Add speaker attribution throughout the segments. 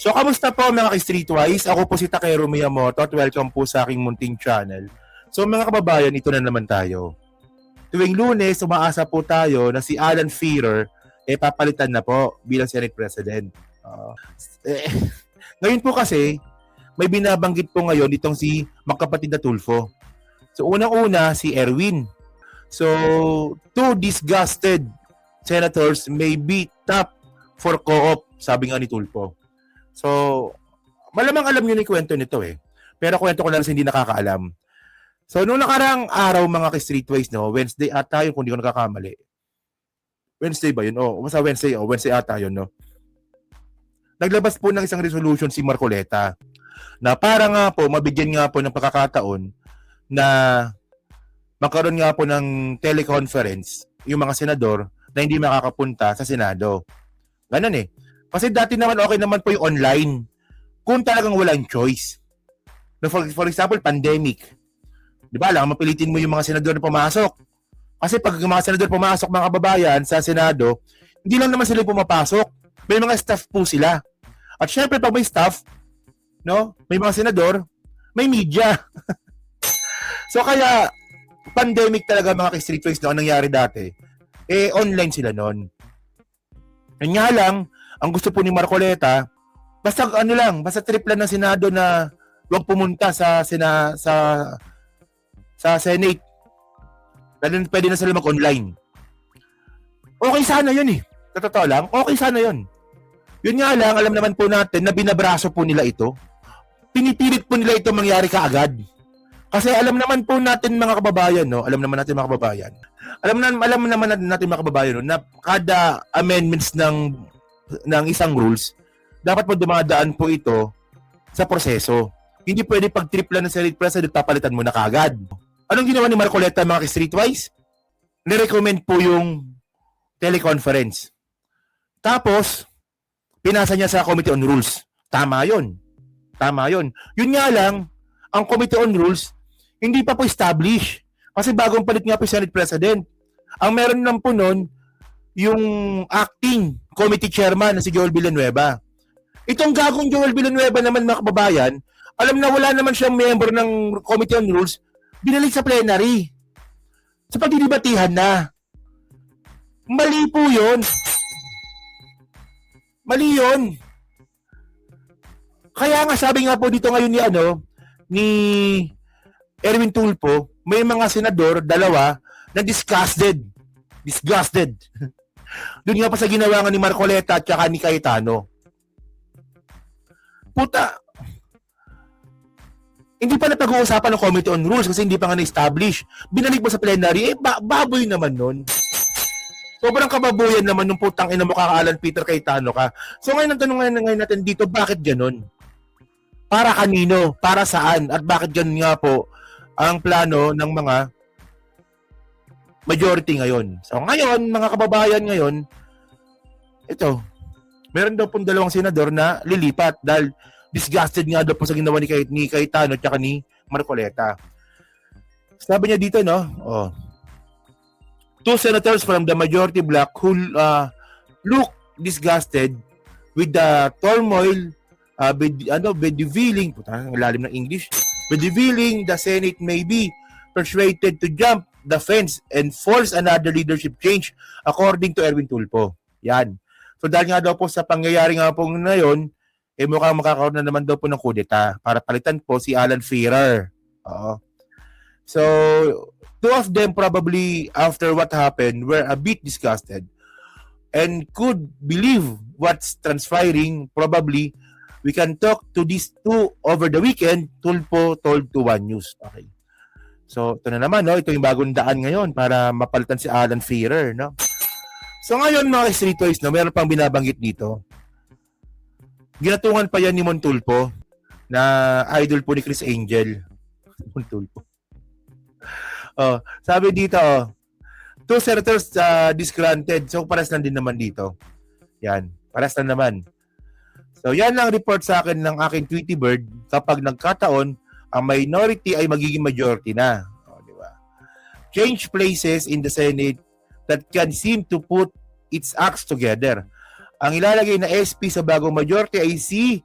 Speaker 1: So, kamusta po mga ka-Streetwise? Ako po si Takeru Miyamoto at welcome po sa aking munting channel. So, mga kababayan, ito na naman tayo. Tuwing Lunes, umaasa po tayo na si Alan Fierro papalitan na po bilang Senate President. Eh, ngayon po kasi, may binabanggit po ngayon itong si magkapatid na Tulfo. So, unang-una, si Erwin. So, two disgusted senators may be top for co-op, sabi nga ni Tulfo. So, malamang alam nyo na yung kwento nito eh. Pero kwento ko lang sa hindi nakakaalam. So, noong nakarang araw mga ka-Streetwise, no, Wednesday ata yun kung di ko nakakamali. Wednesday ba yun? Basta Wednesday ata yun, no. Naglabas po ng isang resolution si Marcoleta na para nga po, mabigyan nga po ng pagkakataon na magkaroon nga po ng teleconference yung mga senador na hindi makakapunta sa Senado. Ganun eh. Kasi dati naman okay naman po yung online kung talagang walang choice. For example, pandemic. Di ba, lang mapilitin mo yung mga senador na pumasok. Kasi pag yung mga senador pumasok, mga kababayan, sa Senado, hindi lang naman sila pumapasok. May mga staff po sila. At syempre, pag may staff, no, may mga senador, may media. So kaya, pandemic talaga mga ka-Streetwise na ang nangyari dati. Online sila noon. Yan nga lang, ang gusto po ni Marcoleta, basta trip lang ng Senado na huwag pumunta sa Senate. Dahil pwede na sila mag-online. Okay sana yun eh. Sa totoo lang, okay sana yun. Yun nga lang, alam naman po natin na binabraso po nila ito. Pinipilit po nila ito mangyari kaagad. Kasi alam naman po natin mga kababayan, no? Alam naman natin mga kababayan, no? Na kada amendments ng isang rules, dapat po dumadaan po ito sa proseso. Hindi pwede pag trip lang ng Senate President, papalitan mo na kaagad. Anong ginawa ni Marcoleta mga Streetwise? Nirecommend po yung teleconference. Tapos, pinasa niya sa Committee on Rules. Tama yun. Yun nga lang, ang Committee on Rules, hindi pa po establish. Kasi bagong palit nga po yung Senate President. Ang meron lang po nun, yung acting committee chairman na si Joel Villanueva. Itong gagong Joel Villanueva naman mga kababayan, alam na wala naman siyang member ng Committee on Rules, binalik sa plenary. Sa pagdidibatihan na. Mali po yun. Kaya nga sabi nga po dito ngayon ni Erwin Tulfo, may mga senador, dalawa, na disgusted. Doon nga pa sa ginawa nga ni Marcoleta at saka ni Cayetano. Puta, hindi pa napag-uusapan ng Committee on Rules kasi hindi pa nga na-establish. Binalik mo sa plenary, baboy naman nun. Sobrang kababoyan naman nung putang ina mo Alan Peter Cayetano ka. So ngayon ang tanong ngayon natin dito, bakit ganun? Para kanino? Para saan? At bakit ganun nga po ang plano ng mga majority ngayon? So ngayon, mga kababayan ngayon, ito, meron daw pong dalawang senador na lilipat dahil disgusted nga daw po sa ginawa ni Cayetano at saka ni Marcoleta. Sabi niya dito, no? Two senators from the majority bloc who look disgusted with the turmoil bedeviling, putang lalim ng English, bedeviling the Senate may be persuaded to jump the fence and force another leadership change according to Erwin Tulfo. Yan. So dahil nga daw po sa pangyayari nga po ngayon, mukhang makakaroon na naman daw po ng kudeta para palitan po si Alan Fierro. So, two of them probably after what happened were a bit disgusted and could believe what's transpiring. Probably, we can talk to these two over the weekend, Tulfo told to One News. Okay. So, ito na naman, no? Ito yung bagong daan ngayon para mapalitan si Alan Fierro, no? So, ngayon, mga Streetwise, no, meron pang binabanggit dito. Ginatungan pa yan ni Montulfo na idol po ni Chris Angel. Montulfo. Sabi dito, two senators disgranted. So, paras lang din naman dito. Yan. Paras lang naman. So, yan lang report sa akin ng aking Tweety Bird kapag nagkataon ang minority ay magiging majority na. Di ba? Change places in the Senate that can seem to put its acts together. Ang ilalagay na SP sa bagong majority ay si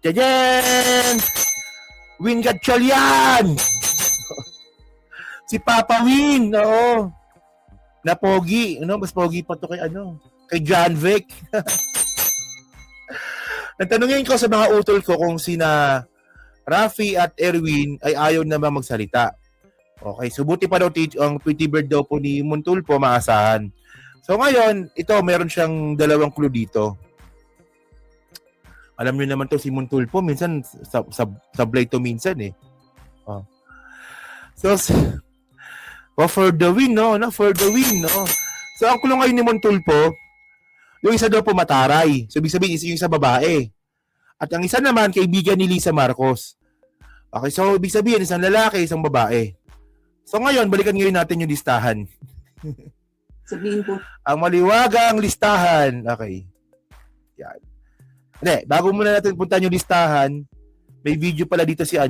Speaker 1: Jajan! Win Gatchalian! Si Papa Win, oo. Na pogi, mas pogi pa to kay John Vic. Nagtanungin ko sa mga utol ko kung sina Rafi at Erwin ay ayaw naman magsalita. Okay, so buti pa daw ang Tweety Bird daw po ni Montulpo maasahan. So ngayon, ito meron siyang dalawang clue dito. Alam niyo naman to si Montulpo, minsan sablay to minsan eh. Oh. So for the win, no? For the win, no? So ang clue ngayon ni Montulpo, yung isa daw po mataray. So ibig sabihin yung isa babae. At ang isa naman kaibigan ni Lisa Marcos. Okay, so ibig sabihin isang lalaki, isang babae. So ngayon, balikan ngayon natin yung listahan.
Speaker 2: Sabihin po.
Speaker 1: Ang maliwagang listahan. Okay. Yan. Hindi, bago muna natin puntahan yung listahan, may video pala dito si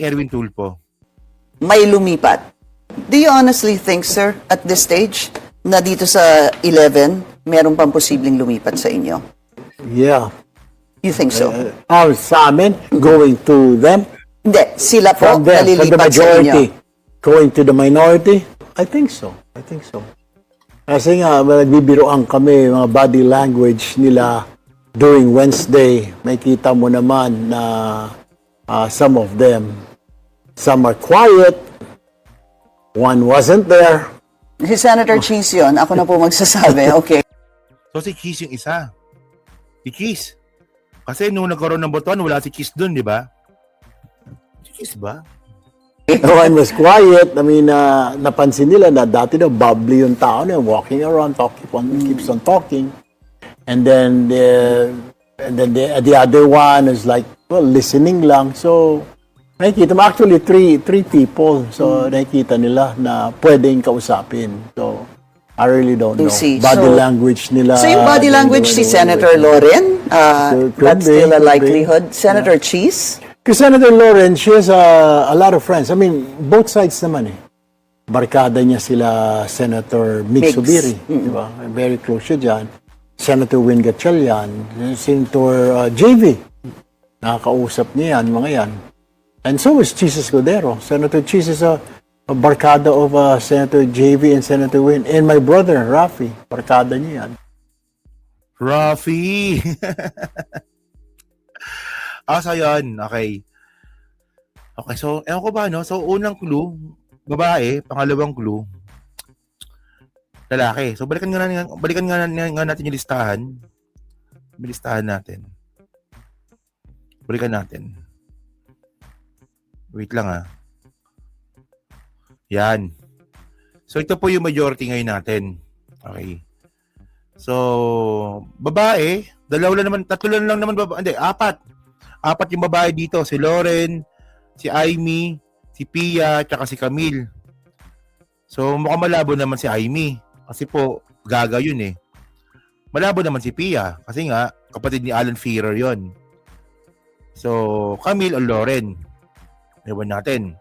Speaker 1: Erwin Tulfo.
Speaker 2: May lumipat. Do you honestly think, sir, at this stage, na dito sa 11, meron pang posibleng lumipat sa inyo?
Speaker 3: Yeah.
Speaker 2: You think so?
Speaker 3: Sa amin, going to them.
Speaker 2: Hindi, sila po
Speaker 3: From them, from the
Speaker 2: nalilipat sa inyo.
Speaker 3: majority, going to the minority. I think so. Kasi nga, nagbibiroan kami, mga body language nila during Wednesday. May kita mo naman na some of them, some are quiet, one wasn't there.
Speaker 2: Si Senator Cheese yun, ako na po magsasabi. Okay.
Speaker 1: So si Cheese yung isa. Si Cheese. Kasi nung nagkaroon ng botohan, wala si Cheese dun, di ba? Si Cheese ba?
Speaker 3: One was quiet. I mean, napansin nila na dati daw bubbly yung tao na walking around, keeps on talking. And then the other one is like, well, listening lang. So, nakikita mo actually three people. So, nakikita nila na pwedeng kausapin. So, I really don't know. Body language nila.
Speaker 2: So, yung body language si Senator Loren, that's still a likelihood. Senator Cheese?
Speaker 3: Because Senator Loren, she has a lot of friends. I mean, both sides naman eh. Barkada niya sila Senator Mig Subiri. Diba? Very close siya dyan. Senator Win Gatchalian, Senator JV. Nakakausap niya yan, mga yan. And so is Jesus Cordero. Senator Cheese is a barkada of Senator JV and Senator Win. And my brother, Rafi. Barkada niya yan.
Speaker 1: Rafi! So yun. Okay. Okay, so, ewan ko ba, no? So, unang clue, babae. Pangalawang clue, lalaki. So, balikan nga natin yung listahan. Listahan natin. Balikan natin. Wait lang Yan. So, ito po yung majority ngayon natin. Okay. So, babae, tatlo lang naman babae. Hindi, apat yung babae dito. Si Loren, si Aimee, si Pia, tsaka si Camille. So, mukhang malabo naman si Aimee. Kasi po, gaga yun eh. Malabo naman si Pia. Kasi nga, kapatid ni Alan Fearer yon. So, Camille o Loren. Ewan natin.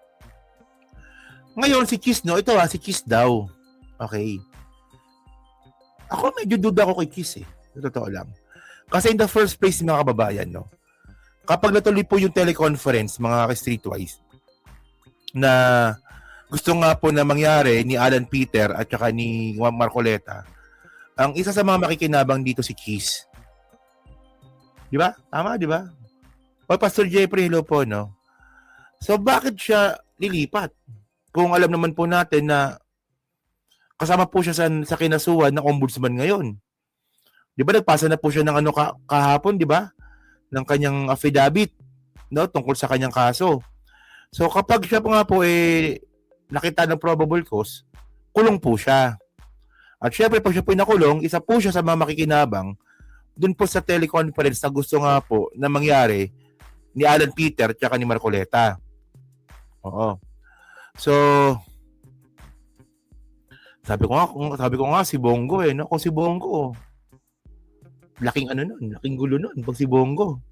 Speaker 1: Ngayon, si Kiss, no? Ito si Kiss daw. Okay. Ako medyo duda ako kay Kiss eh. Totoo lang. Kasi in the first place, mga kababayan, no? Kapag natuloy po yung teleconference, mga ka-streetwise, na gusto nga po na mangyari ni Alan Peter at saka ni Marcoleta, ang isa sa mga makikinabang dito si Kiss. Di ba? Tama, di ba? O Pastor Jeffrey, hello po, no? So, bakit siya lilipat? Kung alam naman po natin na kasama po siya sa kinasuhan ng ombudsman ngayon. Di ba nagpasa na po siya ng kahapon, di ba? Ng kanyang affidavit, no, tungkol sa kanyang kaso. So kapag siya po nga po nakita ng probable cause, kulong po siya. At syempre pag siya po nakulong, isa po siya sa mga makikinabang dun po sa teleconference na gusto nga po na mangyari ni Alan Peter at ni Marcoleta. Oo. So sabi ko nga si Bongo no? Kung si Bongo laking laking gulo nun pag si Bongo.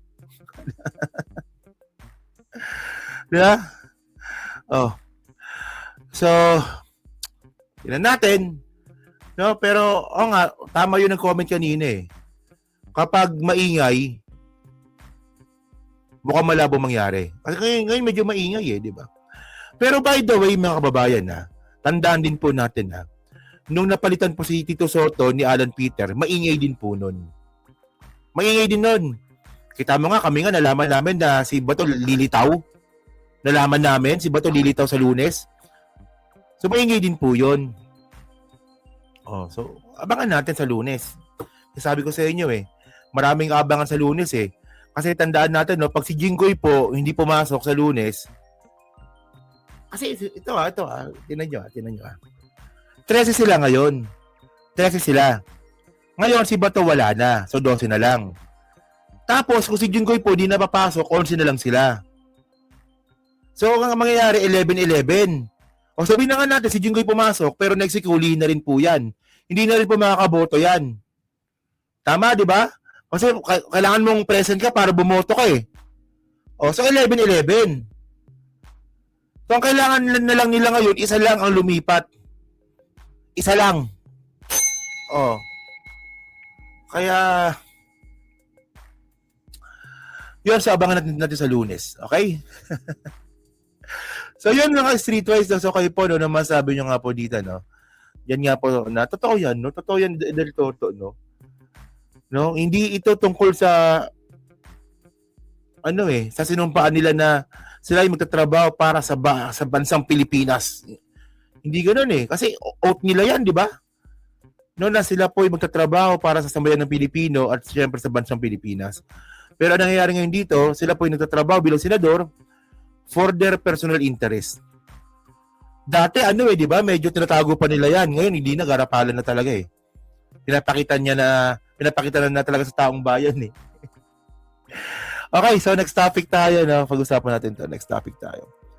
Speaker 1: Diba? Oh. So, tignan natin. No, pero nga, tama yung nag-comment kanina eh. Kapag maingay, mukhang malabo mangyari. Kasi ngayon medyo maingay di ba? Pero by the way, mga kababayan tandaan din po natin nung napalitan po si Tito Soto ni Alan Peter, maingay din po nun. Maingay din nun. Kita mo nga, kami nga nalaman namin na si Bato lilitaw. Nalaman namin si Bato lilitaw sa Lunes. So maingay din po yun. So abangan natin sa Lunes. Sabi ko sa inyo maraming abangan sa Lunes Kasi tandaan natin pag si Jinggoy po hindi pumasok sa Lunes. Kasi ito tingnan nyo 13 sila ngayon. 13 sila. Ngayon si Bato wala na. So 12 na lang. Tapos kung si Jinggoy po di na papasok, 11 na lang sila. So ang mangyayari 11-11. O sabihin na nga natin si Jinggoy pumasok pero next week hulihin na rin po yan. Hindi na rin po makakaboto yan. Tama, di ba? Kasi kailangan mong present ka para bumoto ka so 11-11. So ang kailangan na lang nila ngayon, isa lang ang lumipat. Isa lang. Kaya yun, so abangan natin sa Lunes. Okay? So yun mga streetwise. So kayo po, naman sabi nyo nga po dito, yan nga po, totoo yan, totoo yan del Toto, hindi ito tungkol sa sa sinumpaan nila na sila ay magtatrabaho para sa bansang Pilipinas. Hindi ganoon kasi oath nila yan, di ba? Na sila po ay magtatrabaho para sa sambayan ng Pilipino at siyempre sa bansang Pilipinas. Pero ang nangyayari ngayon dito, sila po ay nagtatrabaho bilang senador for their personal interest. Dati di ba? Medyo tinatago pa nila yan. Ngayon hindi na, garapalan na talaga Pinapakita na talaga sa taong bayan Okay, so next topic tayo Pag-usapan natin to. Next topic tayo.